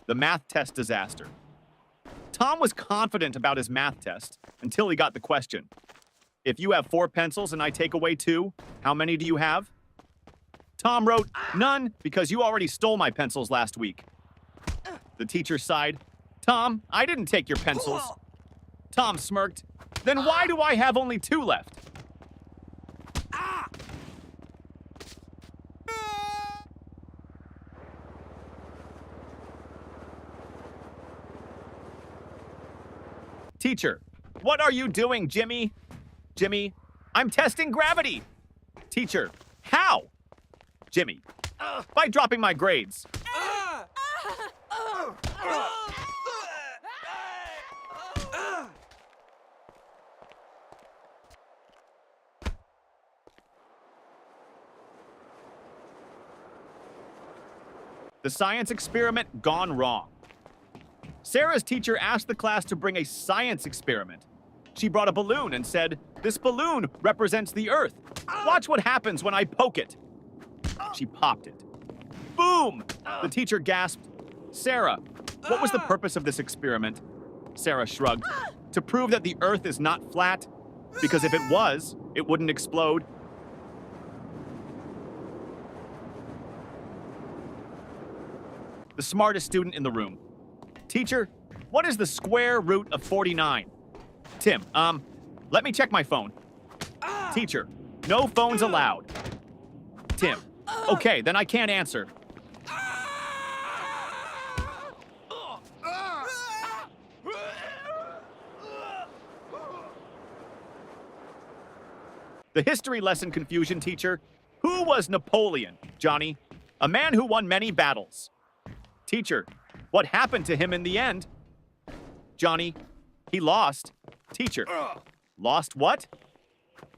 The math test disaster. Tom was confident about his math test until he got the question. If you have 4 pencils and I take away 2, how many do you have? Tom wrote, none, because you already stole my pencils last week. The teacher sighed. Tom, I didn't take your pencils. Tom smirked. Then why do I have only 2 left? Teacher, what are you doing, Jimmy? Jimmy, I'm testing gravity. Teacher, how? Jimmy, by dropping my grades. The science experiment gone wrong. Sarah's teacher asked the class to bring a science experiment. She brought a balloon and said, "This balloon represents the Earth. Watch what happens when I poke it." She popped it. Boom! The teacher gasped, "Sarah, what was the purpose of this experiment?" Sarah shrugged. "To prove that the Earth is not flat, because if it was, it wouldn't explode." The smartest student in the room. Teacher, what is the square root of 49? Tim, let me check my phone. Teacher, no phones allowed. Tim, okay, then I can't answer. The history lesson confusion teacher. Who was Napoleon, Johnny? A man who won many battles. Teacher, what happened to him in the end? Johnny, he lost. Teacher, lost what?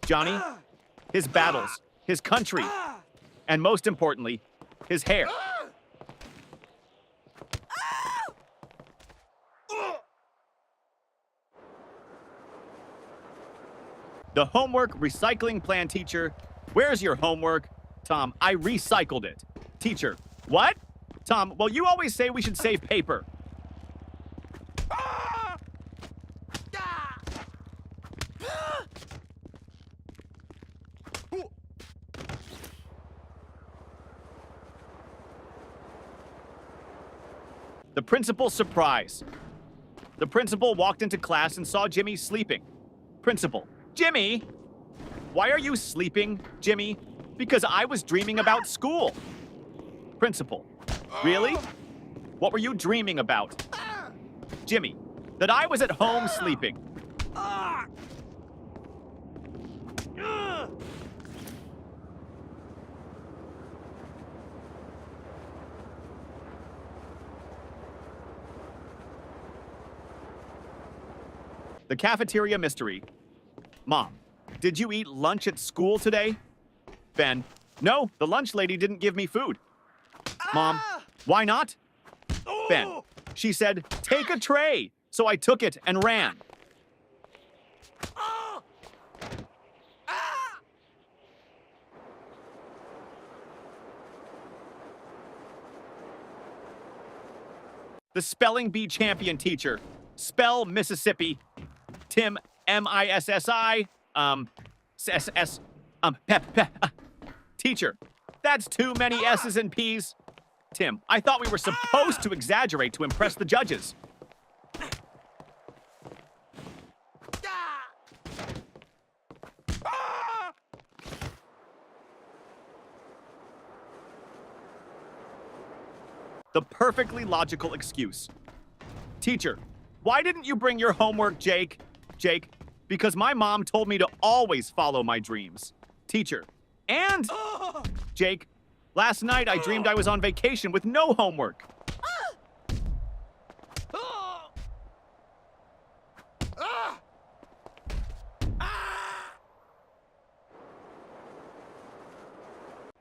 Johnny, his battles, his country, and most importantly, his hair. The homework recycling plan teacher. Where's your homework? Tom, I recycled it. Teacher, what? Tom, well, you always say we should save paper. The principal's surprise. The principal walked into class and saw Jimmy sleeping. Principal, Jimmy! Why are you sleeping, Jimmy? Because I was dreaming about school. Principal, really? What were you dreaming about? Jimmy, that I was at home sleeping. The cafeteria mystery. Mom, did you eat lunch at school today? Ben, no, the lunch lady didn't give me food. Mom, why not? Ben, she said, take a tray. So I took it and ran. The spelling bee champion teacher. Spell Mississippi. Tim, M-I-S-S-I, S-S, Teacher, that's too many S's and P's. Tim, I thought we were supposed to exaggerate to impress the judges. The perfectly logical excuse. Teacher, why didn't you bring your homework, Jake? Jake, because my mom told me to always follow my dreams. Teacher, and Jake, last night I dreamed I was on vacation with no homework.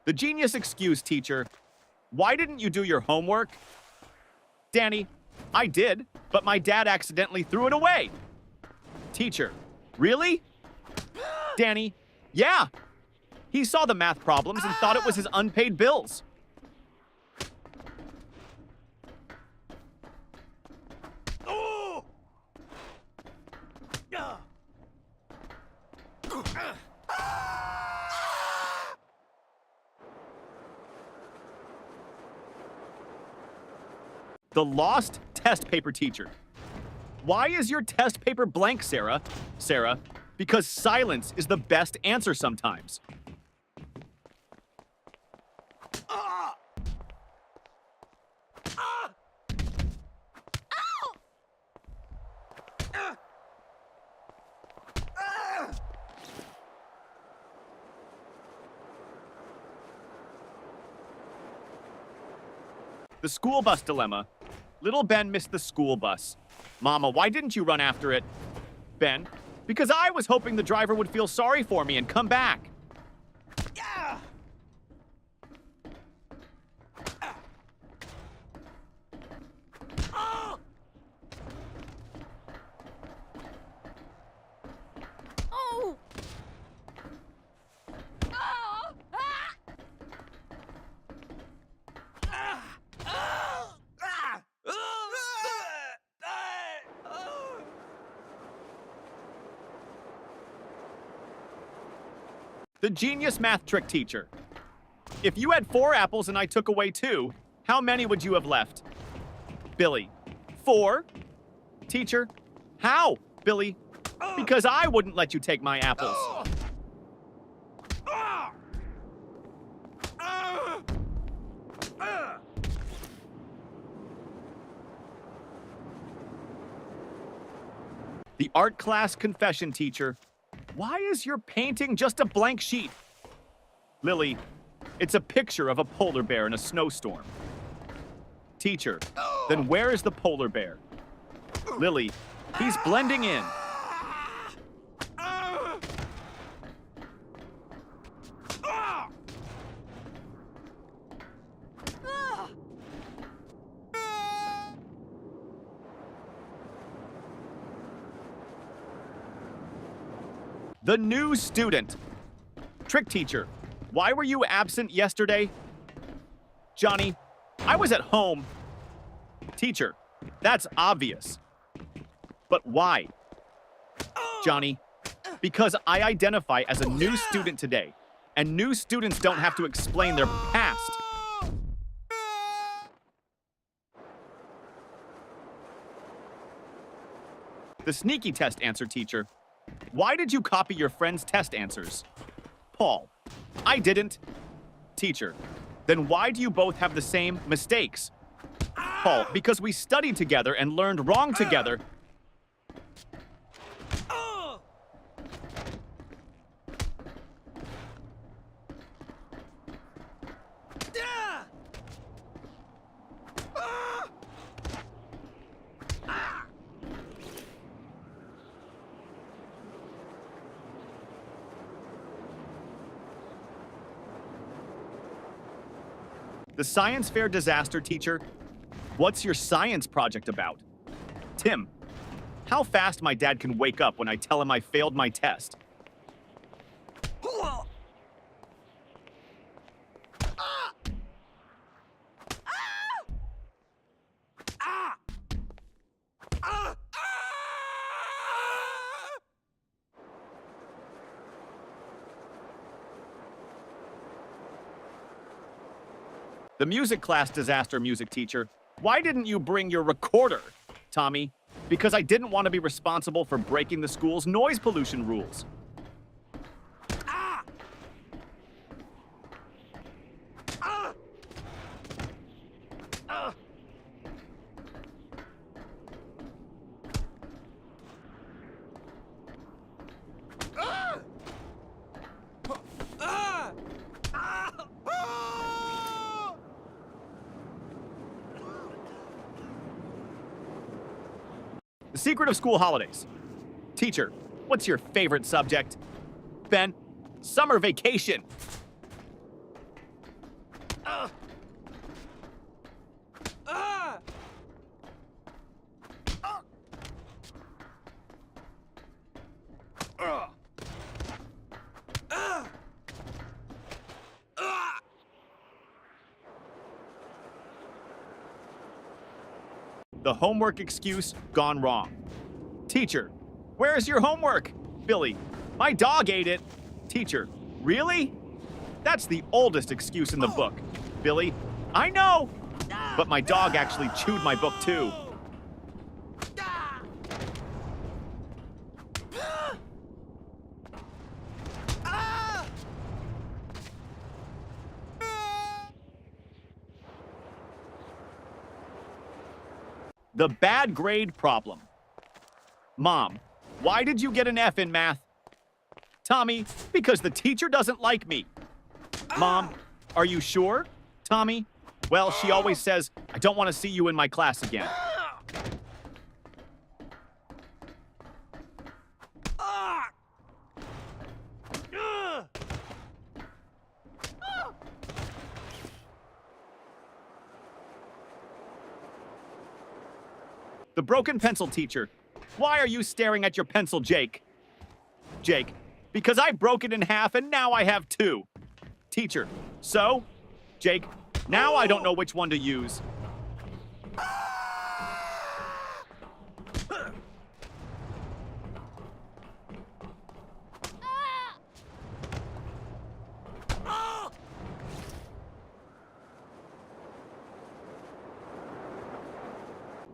The genius excuse, teacher. Why didn't you do your homework? Danny, I did, but my dad accidentally threw it away. Teacher, really? Danny, yeah. He saw the math problems and thought it was his unpaid bills. The lost test paper teacher. Why is your test paper blank, Sarah? Sarah, because silence is the best answer sometimes. The school bus dilemma. Little Ben missed the school bus. Mama, why didn't you run after it? Ben, because I was hoping the driver would feel sorry for me and come back. Yeah. Oh. Oh. The genius math trick teacher. If you had 4 apples and I took away 2, how many would you have left? Billy, 4? Teacher, how? Billy, because I wouldn't let you take my apples. The art class confession teacher. Why is your painting just a blank sheet? Lily, it's a picture of a polar bear in a snowstorm. Teacher, then where is the polar bear? Lily, he's blending in. The new student. Trick teacher, why were you absent yesterday? Johnny, I was at home. Teacher, that's obvious. But why? Johnny, because I identify as a new student today, and new students don't have to explain their past. The sneaky test answer teacher. Why did you copy your friend's test answers? Paul, I didn't. Teacher, then why do you both have the same mistakes? Paul, because we studied together and learned wrong together. The science fair disaster teacher. What's your science project about? Tim, how fast my dad can wake up when I tell him I failed my test. The music class disaster music teacher. Why didn't you bring your recorder? Tommy, because I didn't want to be responsible for breaking the school's noise pollution rules. The secret of school holidays. Teacher, what's your favorite subject? Ben, summer vacation. The homework excuse gone wrong. Teacher, where's your homework? Billy, my dog ate it. Teacher, really? That's the oldest excuse in the book. Billy, I know. But my dog actually chewed my book too. The bad grade problem. Mom, why did you get an F in math? Tommy, because the teacher doesn't like me. Mom, are you sure? Tommy, well, she always says, I don't want to see you in my class again. The broken pencil teacher. Why are you staring at your pencil, Jake? Jake, because I broke it in half and now I have two. Teacher, so? Jake, now I don't know which one to use.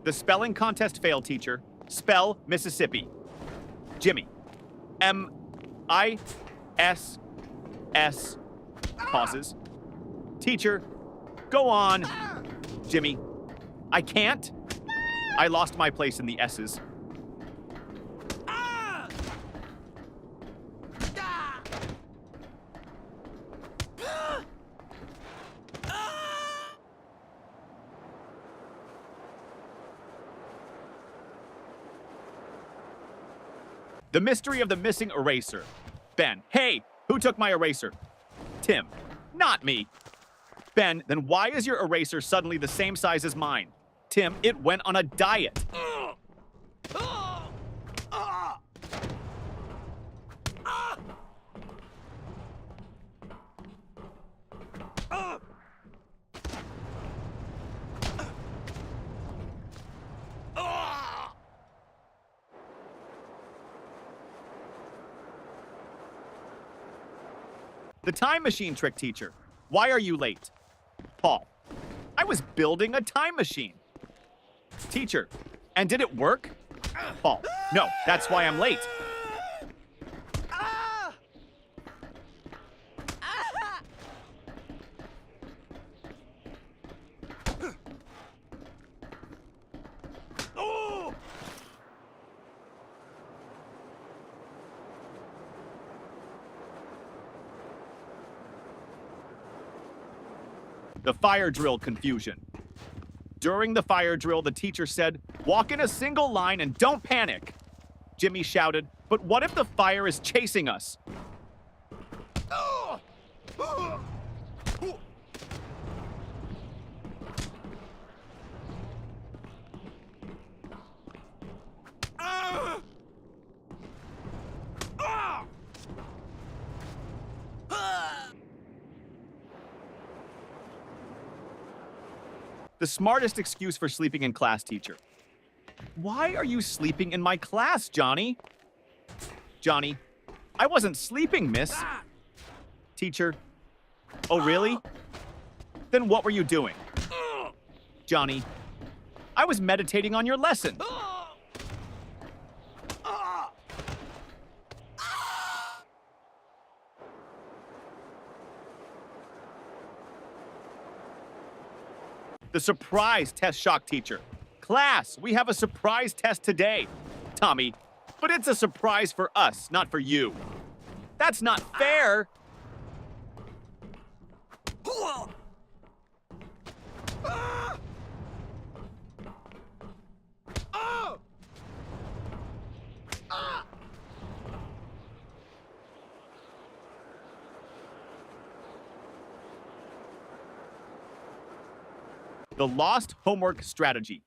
The spelling contest failed, teacher. Spell Mississippi. Jimmy. M-I-S-S. Pauses. Teacher, go on. Jimmy. I can't. I lost my place in the S's. The mystery of the missing eraser. Ben, hey, who took my eraser? Tim, not me. Ben, then why is your eraser suddenly the same size as mine? Tim, it went on a diet. The time machine trick teacher. Why are you late? Paul. I was building a time machine. Teacher. And did it work? Paul. No, that's why I'm late. The fire drill confusion. During the fire drill, the teacher said, walk in a single line and don't panic. Jimmy shouted, but what if the fire is chasing us? The smartest excuse for sleeping in class, teacher. Why are you sleeping in my class, Johnny? Johnny, I wasn't sleeping, miss. Teacher, oh really? Then what were you doing? Johnny, I was meditating on your lesson. The surprise test shock teacher. Class, we have a surprise test today. Tommy, but it's a surprise for us, not for you. That's not fair. The lost homework strategy.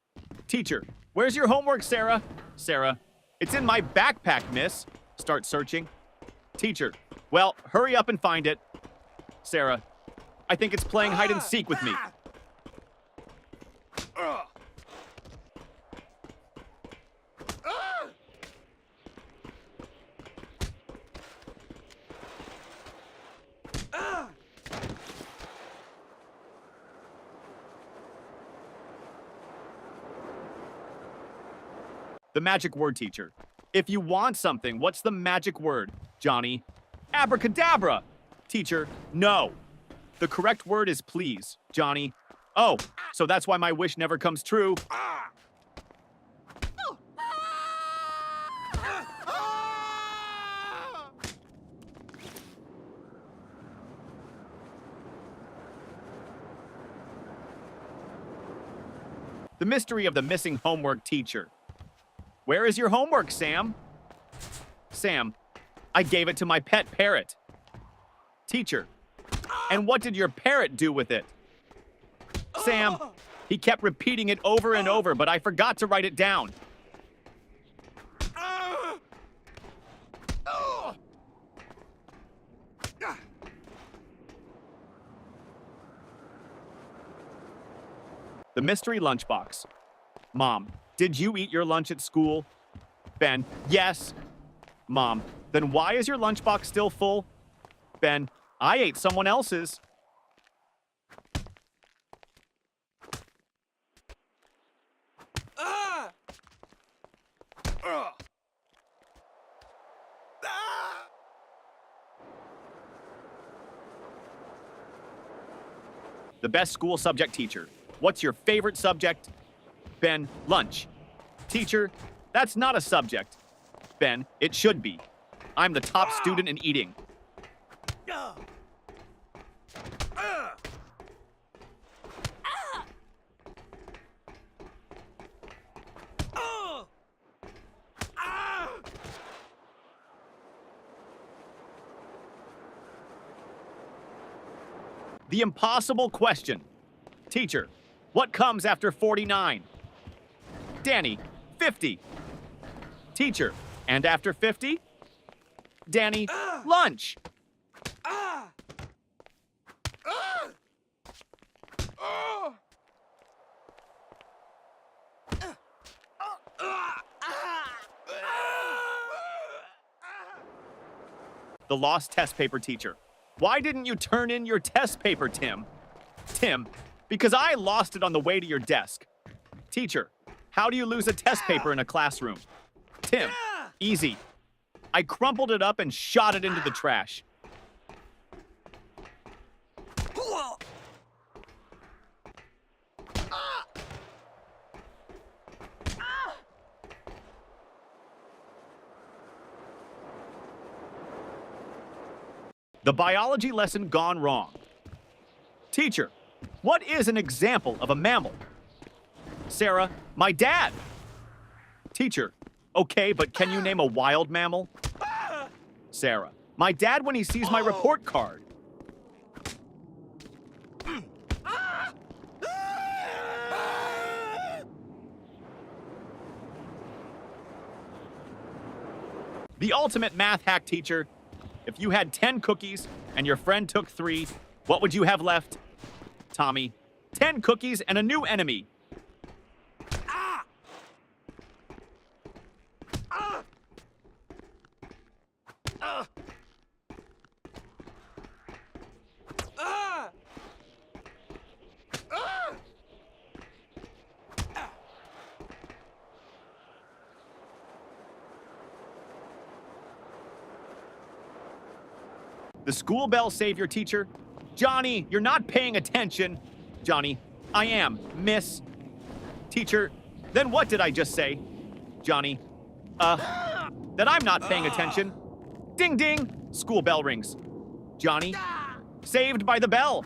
Teacher, where's your homework, Sarah? Sarah, it's in my backpack, miss. Start searching. Teacher, well, hurry up and find it. Sarah, I think it's playing hide and seek with me. The magic word, teacher. If you want something, what's the magic word, Johnny? Abracadabra! Teacher, no. The correct word is please, Johnny. Oh, so that's why my wish never comes true. The mystery of the missing homework teacher. Where is your homework, Sam? Sam, I gave it to my pet parrot. Teacher, and what did your parrot do with it? Sam, he kept repeating it over and over, but I forgot to write it down. The mystery lunchbox. Mom, did you eat your lunch at school? Ben, yes. Mom, then why is your lunchbox still full? Ben, I ate someone else's. The best school subject teacher. What's your favorite subject? Ben, lunch. Teacher, that's not a subject. Ben, it should be. I'm the top student in eating. The impossible question. Teacher, what comes after 49? Danny, 50. Teacher, and after 50? Danny, lunch. The lost test paper teacher. Why didn't you turn in your test paper, Tim? Tim, because I lost it on the way to your desk. Teacher, how do you lose a test paper in a classroom? Tim, easy. I crumpled it up and shot it into the trash. The biology lesson gone wrong. Teacher, what is an example of a mammal? Sarah, my dad. Teacher, okay, but can you name a wild mammal? Sarah, my dad when he sees my report card. The ultimate math hack teacher. If you had 10 cookies and your friend took 3, what would you have left? Tommy, 10 cookies and a new enemy. The school bell savior teacher. Johnny, you're not paying attention. Johnny, I am, miss. Teacher, then what did I just say? Johnny, that I'm not paying attention. Ding ding, school bell rings. Johnny, saved by the bell.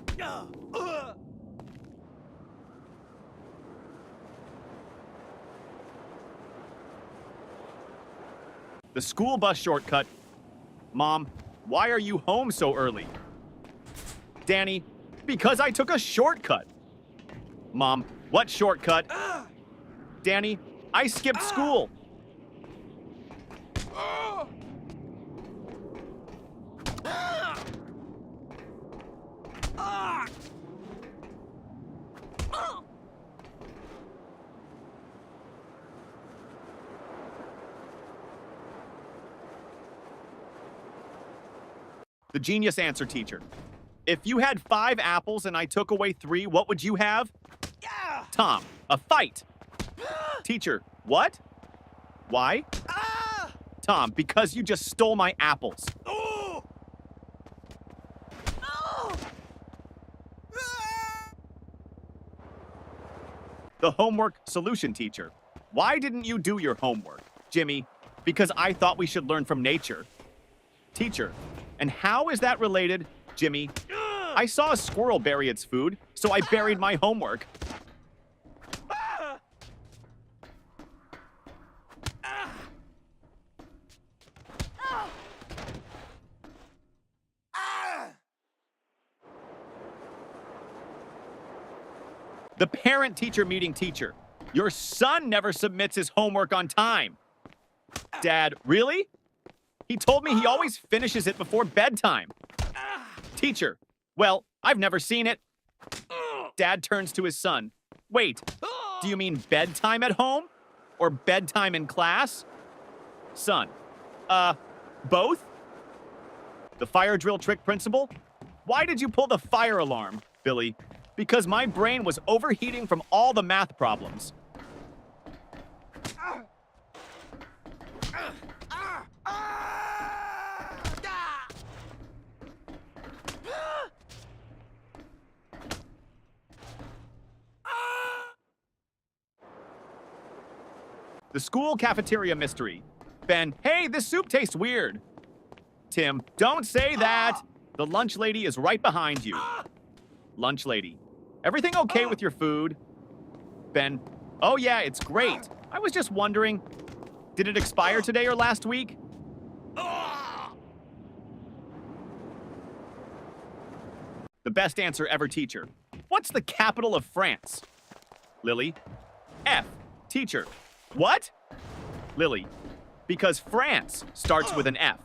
The school bus shortcut. Mom, why are you home so early? Danny, because I took a shortcut. Mom, what shortcut? Danny, I skipped school. The genius answer teacher. If you had 5 apples and I took away 3, what would you have? Tom, a fight. Teacher, what? Why? Tom, because you just stole my apples. The homework solution teacher. Why didn't you do your homework? Jimmy, because I thought we should learn from nature. Teacher, and how is that related? Jimmy, I saw a squirrel bury its food, so I buried my homework. The parent-teacher meeting teacher. Your son never submits his homework on time. Dad, really? He told me he always finishes it before bedtime. Teacher, well, I've never seen it. Dad turns to his son. Wait, do you mean bedtime at home? Or bedtime in class? Son, both? The fire drill trick principal? Why did you pull the fire alarm, Billy? Because my brain was overheating from all the math problems. The school cafeteria mystery. Ben, hey, this soup tastes weird. Tim, don't say that. The lunch lady is right behind you. Lunch lady, everything okay with your food? Ben, oh yeah, it's great. I was just wondering, did it expire today or last week? The best answer ever teacher. What's the capital of France? Lily, F. Teacher, what? Lily, because France starts with an F.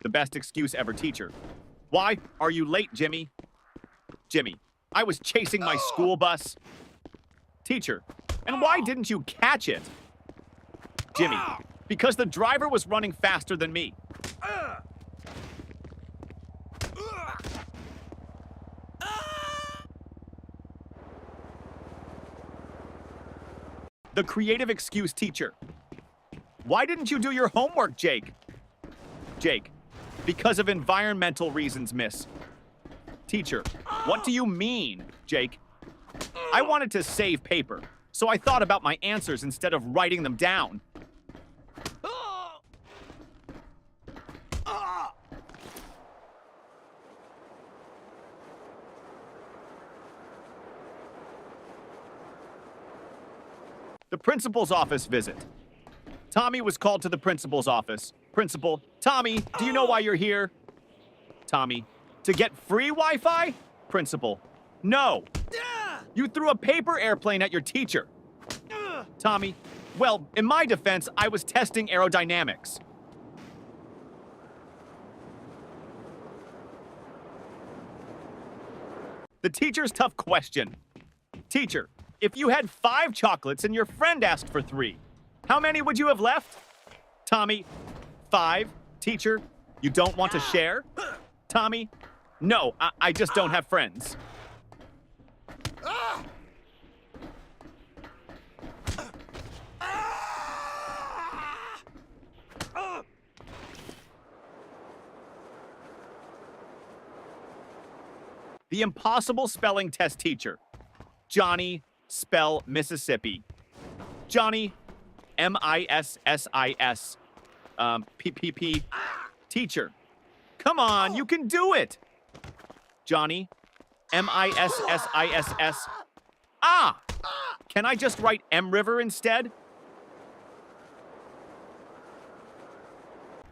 The best excuse ever teacher. Why are you late, Jimmy? Jimmy, I was chasing my school bus. Teacher, and why didn't you catch it? Jimmy, because the driver was running faster than me. The creative excuse teacher. Why didn't you do your homework, Jake? Jake, because of environmental reasons, miss. Teacher, what do you mean, Jake? I wanted to save paper, so I thought about my answers instead of writing them down. The principal's office visit. Tommy was called to the principal's office. Principal, Tommy, do you know why you're here? Tommy, to get free Wi-Fi? Principal, no. You threw a paper airplane at your teacher. Tommy, well, in my defense, I was testing aerodynamics. The teacher's tough question. Teacher, if you had 5 chocolates and your friend asked for 3, how many would you have left? Tommy, 5. Teacher, you don't want to share? Tommy, no, I just don't have friends. The impossible spelling test teacher. Johnny, spell Mississippi. Johnny, M-I-S-S-I-S. P-P-P. Teacher, come on, you can do it. Johnny, M-I-S-S-I-S-S. Ah! Can I just write M River instead?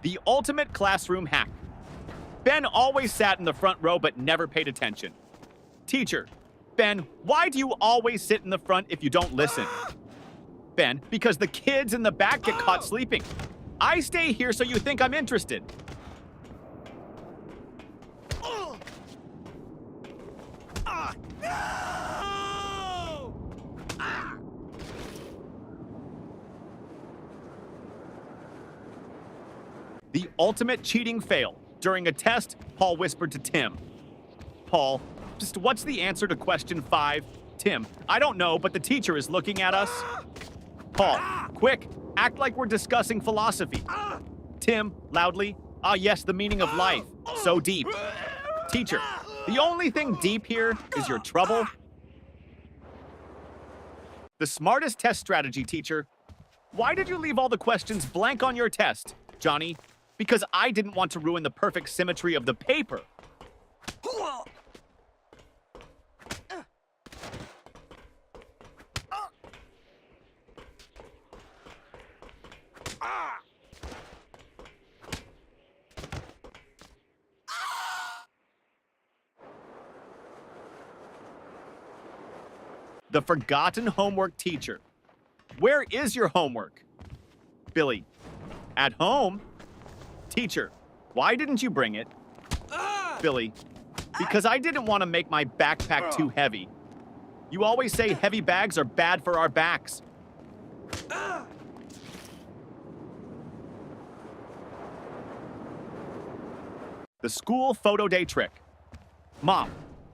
The ultimate classroom hack. Ben always sat in the front row but never paid attention. Teacher, Ben, why do you always sit in the front if you don't listen? Ben, because the kids in the back get caught sleeping. I stay here so you think I'm interested. The ultimate cheating fail. During a test, Paul whispered to Tim. Paul, just what's the answer to question 5? Tim, I don't know, but the teacher is looking at us. Paul, quick, act like we're discussing philosophy. Tim, loudly, ah yes, the meaning of life. So deep. Teacher, the only thing deep here is your trouble. The smartest test strategy, teacher. Why did you leave all the questions blank on your test, Johnny? Because I didn't want to ruin the perfect symmetry of the paper. The forgotten homework teacher. Where is your homework? Billy. At home? Teacher. Why didn't you bring it? Billy. Because I didn't want to make my backpack too heavy. You always say heavy bags are bad for our backs. The school photo day trick. Mom,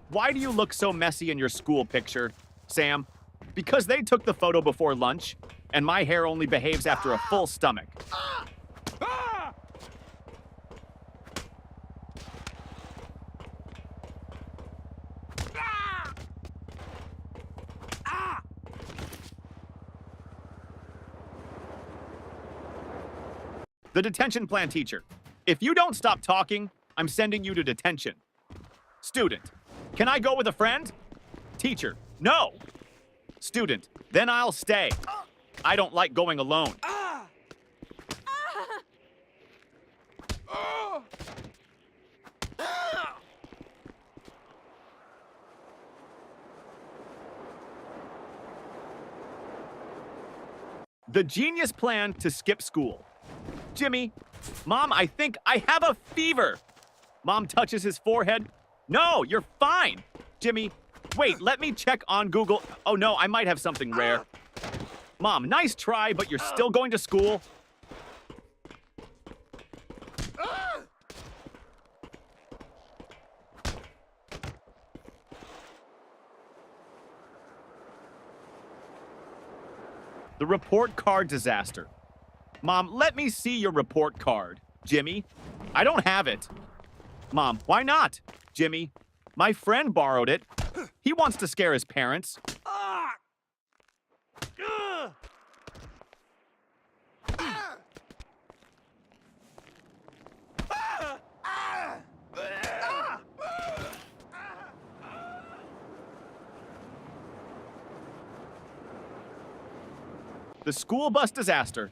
why do you look so messy in your school picture? Sam, because they took the photo before lunch, and my hair only behaves after a full stomach. The detention plan teacher. If you don't stop talking, I'm sending you to detention. Student, can I go with a friend? Teacher, no. Student, then I'll stay. I don't like going alone. The genius plan to skip school. Jimmy, Mom, I think I have a fever. Mom touches his forehead. No, you're fine. Jimmy, wait, let me check on Google. Oh no, I might have something rare. Mom, nice try, but you're still going to school. The report card disaster. Mom, let me see your report card. Jimmy, I don't have it. Mom, why not? Jimmy, my friend borrowed it. He wants to scare his parents. The school bus disaster.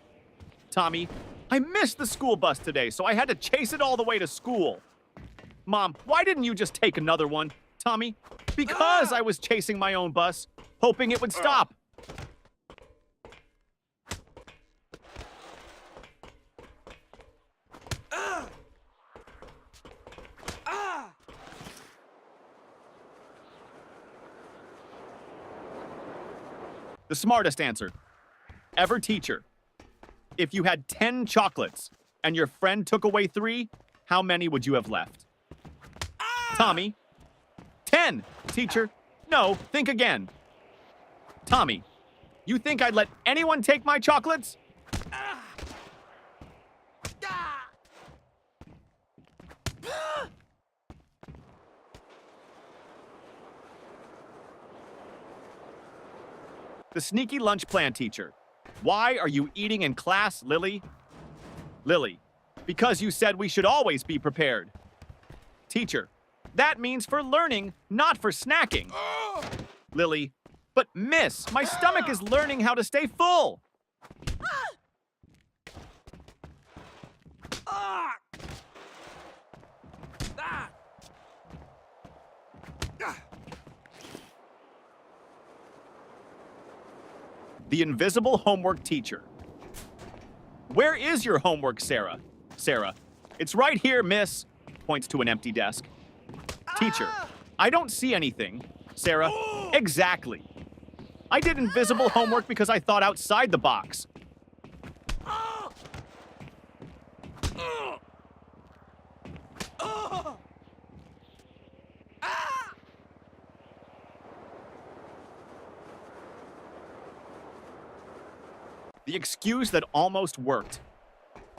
Tommy, I missed the school bus today, so I had to chase it all the way to school. Mom, why didn't you just take another one? Tommy, because I was chasing my own bus, hoping it would stop. The smartest answer. Ever teacher. If you had 10 chocolates and your friend took away 3, how many would you have left? Tommy. 10, teacher. No, think again. Tommy, you think I'd let anyone take my chocolates? The sneaky lunch plan teacher. Why are you eating in class, Lily? Lily, because you said we should always be prepared. Teacher, that means for learning, not for snacking. Lily, but miss, my stomach is learning how to stay full. The invisible homework teacher. Where is your homework, Sarah? Sarah, it's right here, miss. Points to an empty desk. Teacher, I don't see anything. Sarah, exactly. I did invisible homework because I thought outside the box. The excuse that almost worked.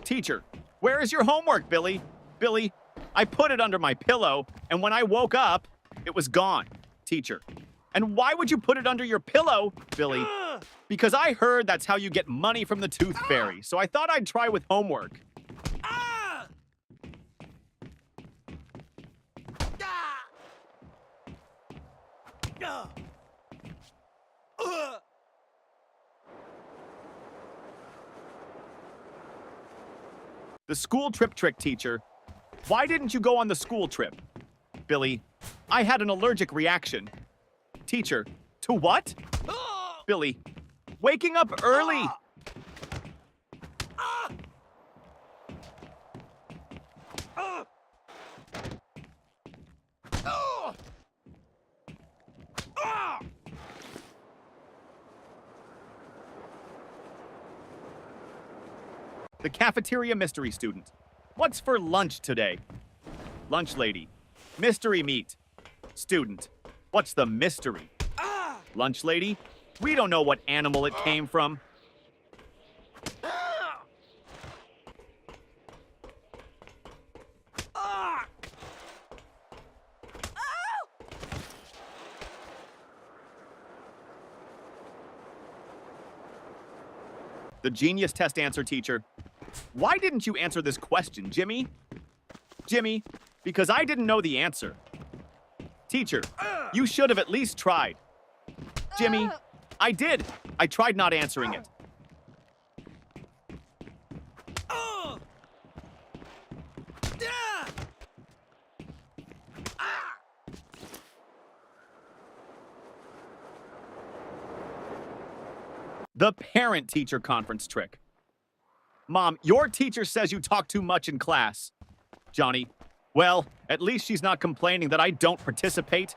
Teacher, where is your homework, Billy? Billy, I put it under my pillow, and when I woke up, it was gone. Teacher, and why would you put it under your pillow, Billy? Because I heard that's how you get money from the Tooth Fairy, so I thought I'd try with homework. The school trip trick, teacher. Why didn't you go on the school trip? Billy, I had an allergic reaction. Teacher, to what? Billy, waking up early. The cafeteria mystery student. What's for lunch today? Lunch lady. Mystery meat. Student. What's the mystery? Lunch lady. We don't know what animal it came from. The genius test answer, teacher. Why didn't you answer this question, Jimmy? Jimmy, because I didn't know the answer. Teacher, you should have at least tried. Jimmy, I did. I tried not answering it. The parent-teacher conference trick. Mom, your teacher says you talk too much in class. Johnny, well, at least she's not complaining that I don't participate.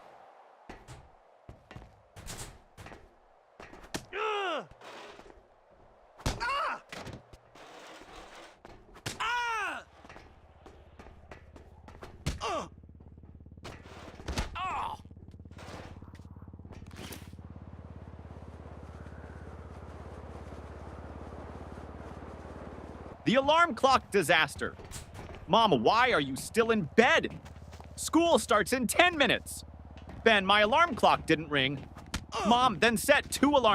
The alarm clock disaster. Mom, why are you still in bed? School starts in 10 minutes. Ben, my alarm clock didn't ring. Mom, then set 2 alarm